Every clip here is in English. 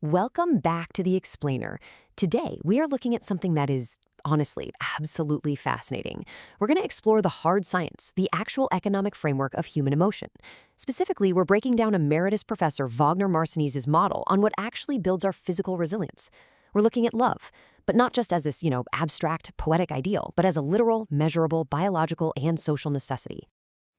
Welcome back to The Explainer. Today, we are looking at something that is, honestly, absolutely fascinating. We're going to explore the hard science, the actual economic framework of human emotion. Specifically, we're breaking down Emeritus Professor Wagner Marcenes' model on what actually builds our physical resilience. We're looking at love, but not just as this, abstract, poetic ideal, but as a literal, measurable, biological, and social necessity.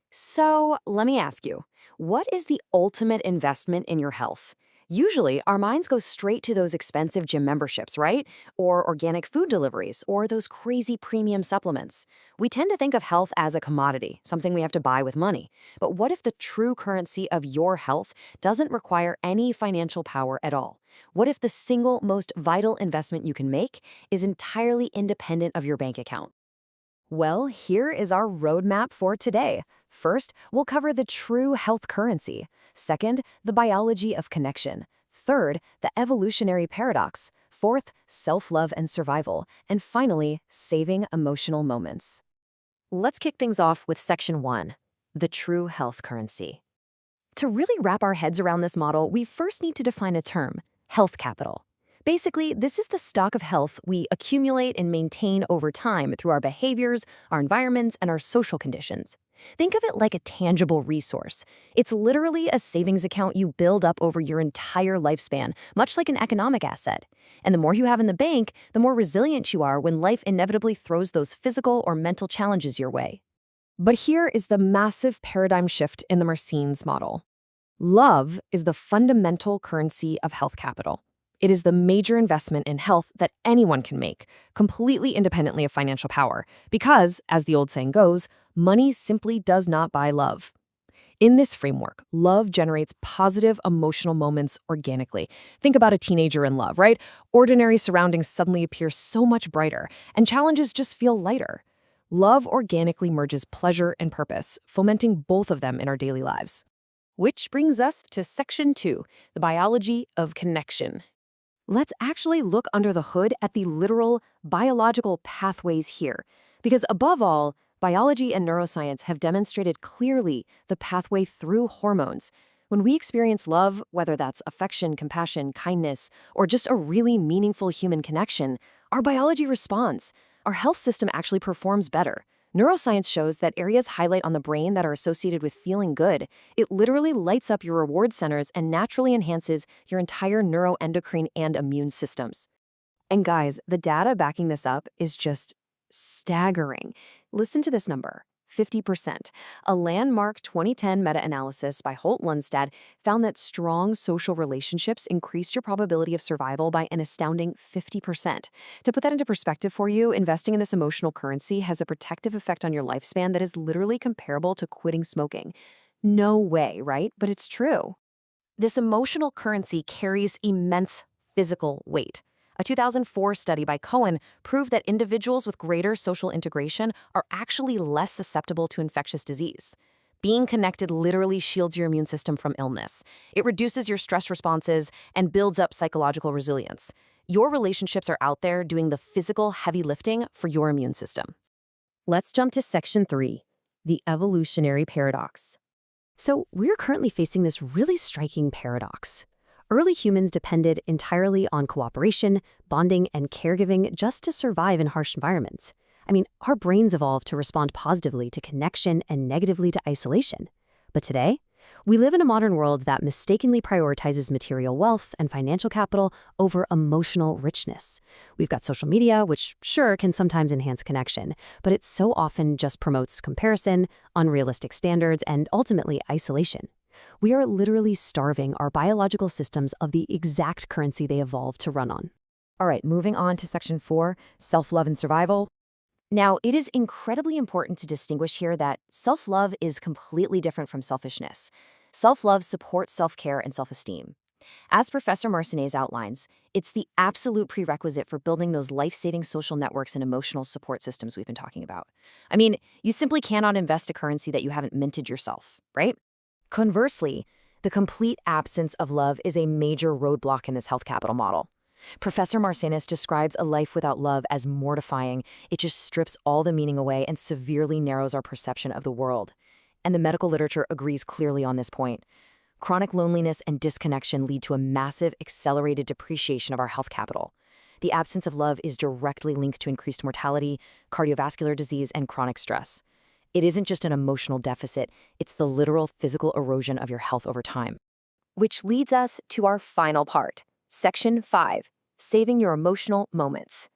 So, let me ask you, what is the ultimate investment in your health? Usually, our minds go straight to those expensive gym memberships, right? Or organic food deliveries, or those crazy premium supplements. We tend to think of health as a commodity, something we have to buy with money. But what if the true currency of your health doesn't require any financial power at all? What if the single most vital investment you can make is entirely independent of your bank account? Well, here is our roadmap for today. First, we'll cover the true health currency. Second, the biology of connection. Third, the evolutionary paradox. Fourth, self-love and survival. And finally, saving emotional moments. Let's kick things off with Section 1, the true health currency. To really wrap our heads around this model, we first need to define a term, health capital. Basically, this is the stock of health we accumulate and maintain over time through our behaviors, our environments, and our social conditions. Think of it like a tangible resource. It's literally a savings account you build up over your entire lifespan, much like an economic asset. And the more you have in the bank, the more resilient you are when life inevitably throws those physical or mental challenges your way. But here is the massive paradigm shift in the Marcenes model. Love is the fundamental currency of health capital. It is the major investment in health that anyone can make, completely independently of financial power, because, as the old saying goes, money simply does not buy love. In this framework, love generates positive emotional moments organically. Think about a teenager in love, right? Ordinary surroundings suddenly appear so much brighter, and challenges just feel lighter. Love organically merges pleasure and purpose, fomenting both of them in our daily lives. Which brings us to Section 2, the biology of connection. Let's actually look under the hood at the literal biological pathways here, because above all, biology and neuroscience have demonstrated clearly the pathway through hormones. When we experience love, whether that's affection, compassion, kindness, or just a really meaningful human connection, our biology responds. Our health system actually performs better. Neuroscience shows that areas highlight on the brain that are associated with feeling good. It literally lights up your reward centers and naturally enhances your entire neuroendocrine and immune systems. And guys, the data backing this up is just staggering. Listen to this number. 50%. A landmark 2010 meta-analysis by Holt-Lundstad found that strong social relationships increased your probability of survival by an astounding 50%. To put that into perspective for you, investing in this emotional currency has a protective effect on your lifespan that is literally comparable to quitting smoking. No way, right? But it's true. This emotional currency carries immense physical weight. A 2004 study by Cohen proved that individuals with greater social integration are actually less susceptible to infectious disease. Being connected literally shields your immune system from illness. It reduces your stress responses and builds up psychological resilience. Your relationships are out there doing the physical heavy lifting for your immune system. Let's jump to Section 3, the evolutionary paradox. So we're currently facing this really striking paradox. Early humans depended entirely on cooperation, bonding, and caregiving just to survive in harsh environments. I mean, our brains evolved to respond positively to connection and negatively to isolation. But today, we live in a modern world that mistakenly prioritizes material wealth and financial capital over emotional richness. We've got social media, which sure can sometimes enhance connection, but it so often just promotes comparison, unrealistic standards, and ultimately isolation. We are literally starving our biological systems of the exact currency they evolved to run on. All right, moving on to Section 4, self-love and survival. Now, it is incredibly important to distinguish here that self-love is completely different from selfishness. Self-love supports self-care and self-esteem. As Professor Marcenes outlines, it's the absolute prerequisite for building those life-saving social networks and emotional support systems we've been talking about. I mean, you simply cannot invest a currency that you haven't minted yourself, right? Conversely, the complete absence of love is a major roadblock in this health capital model. Professor Marcenes describes a life without love as mortifying. It just strips all the meaning away and severely narrows our perception of the world. And the medical literature agrees clearly on this point. Chronic loneliness and disconnection lead to a massive, accelerated depreciation of our health capital. The absence of love is directly linked to increased mortality, cardiovascular disease, and chronic stress. It isn't just an emotional deficit, it's the literal physical erosion of your health over time. Which leads us to our final part, Section 5, Saving Your Emotional Moments.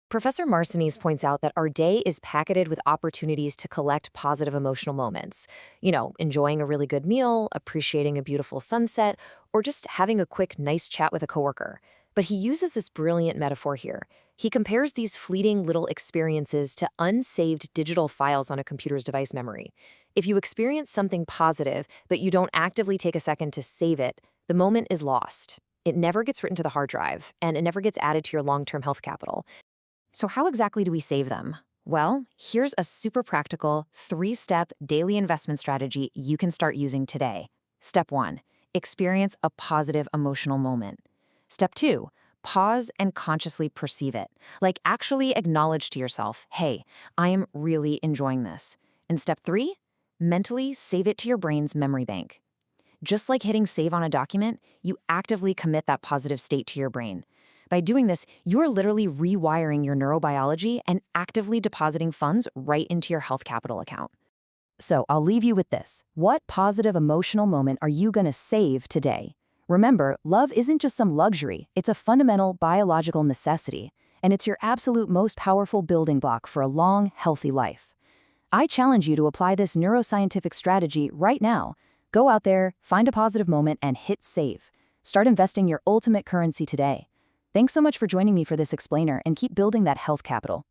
Professor Marcenes points out that our day is packeted with opportunities to collect positive emotional moments. Enjoying a really good meal, appreciating a beautiful sunset, or just having a quick, nice chat with a coworker. But he uses this brilliant metaphor here. He compares these fleeting little experiences to unsaved digital files on a computer's device memory. If you experience something positive, but you don't actively take a second to save it, the moment is lost. It never gets written to the hard drive, and it never gets added to your long-term health capital. So how exactly do we save them? Well, here's a super practical 3-step daily investment strategy you can start using today. Step 1, experience a positive emotional moment. Step 2, pause and consciously perceive it. Like actually acknowledge to yourself, hey, I am really enjoying this. And step 3, mentally save it to your brain's memory bank. Just like hitting save on a document, you actively commit that positive state to your brain. By doing this, you're literally rewiring your neurobiology and actively depositing funds right into your health capital account. So I'll leave you with this. What positive emotional moment are you going to save today? Remember, love isn't just some luxury, it's a fundamental biological necessity, and it's your absolute most powerful building block for a long, healthy life. I challenge you to apply this neuroscientific strategy right now. Go out there, find a positive moment, and hit save. Start investing your ultimate currency today. Thanks so much for joining me for this explainer, and keep building that health capital.